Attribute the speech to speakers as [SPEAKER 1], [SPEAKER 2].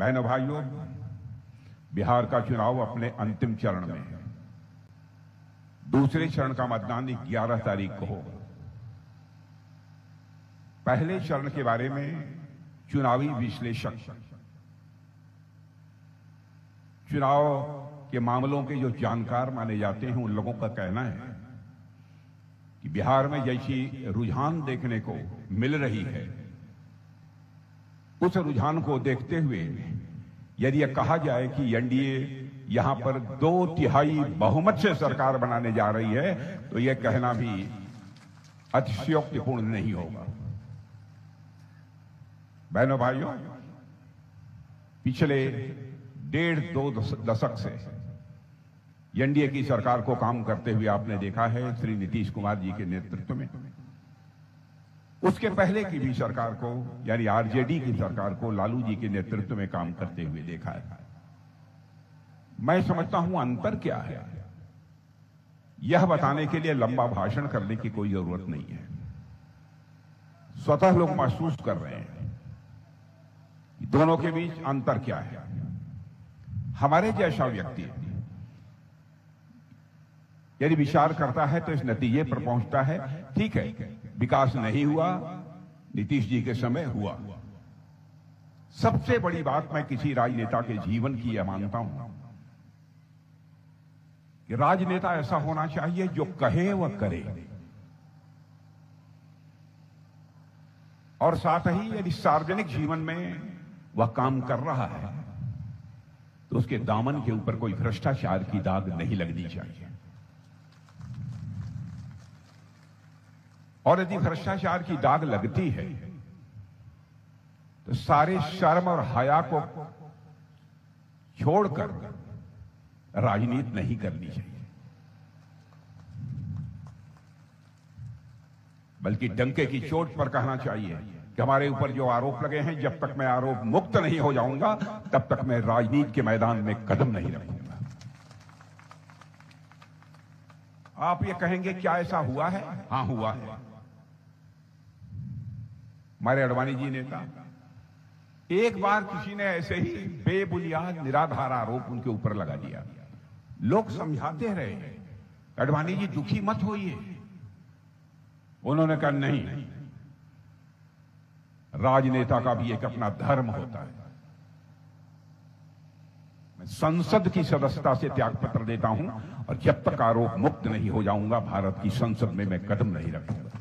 [SPEAKER 1] बहनों भाइयों, बिहार का चुनाव अपने अंतिम चरण में है। दूसरे चरण का मतदान 11 तारीख को होगा। पहले चरण के बारे में चुनावी विश्लेषक, चुनाव के मामलों के जो जानकार माने जाते हैं, उन लोगों का कहना है कि बिहार में जैसी रुझान देखने को मिल रही है, उस रुझान को देखते हुए यदि यह कहा जाए कि एनडीए यहां पर 2/3 बहुमत से सरकार बनाने जा रही है, तो यह कहना भी अतिशयोक्तिपूर्ण नहीं होगा। बहनों भाइयों, पिछले 1.5-2 दशक से एनडीए की सरकार को काम करते हुए आपने देखा है, श्री नीतीश कुमार जी के नेतृत्व में। उसके पहले की भी सरकार को, यानी आरजेडी की सरकार को लालू जी के नेतृत्व में काम करते हुए देखा है। मैं समझता हूं अंतर क्या है, यह बताने के लिए लंबा भाषण करने की कोई जरूरत नहीं है। स्वतः लोग महसूस कर रहे हैं कि दोनों के बीच अंतर क्या है। हमारे जैसा व्यक्ति यदि विचार करता है तो इस नतीजे पर पहुंचता है, ठीक है, विकास नहीं हुआ, नीतीश जी के समय हुआ। सबसे बड़ी बात मैं किसी राजनेता के जीवन की यह मानता हूं कि राजनेता ऐसा होना चाहिए जो कहे वह करे, और साथ ही यदि सार्वजनिक जीवन में वह काम कर रहा है तो उसके दामन के ऊपर कोई भ्रष्टाचार की दाग नहीं लगनी चाहिए। और यदि भ्रष्टाचार की दाग लगती है तो सारे शर्म और हया को छोड़कर राजनीति नहीं करनी चाहिए, बल्कि डंके की चोट पर कहना चाहिए कि हमारे ऊपर जो आरोप लगे हैं, जब तक मैं आरोप मुक्त नहीं हो जाऊंगा तब तक मैं राजनीति के मैदान में कदम नहीं रखूंगा। आप ये कहेंगे क्या ऐसा हुआ है? हां, हुआ है। हमारे अडवाणी जी नेता, एक बार किसी ने ऐसे ही बेबुनियाद निराधार आरोप उनके ऊपर लगा दिया। लोग समझाते रहे, अडवाणी जी दुखी मत होइए। उन्होंने कहा नहीं, राजनेता का भी एक अपना धर्म होता है। मैं संसद की सदस्यता से त्यागपत्र देता हूं और जब तक आरोप मुक्त नहीं हो जाऊंगा भारत की संसद में मैं कदम नहीं रखूंगा।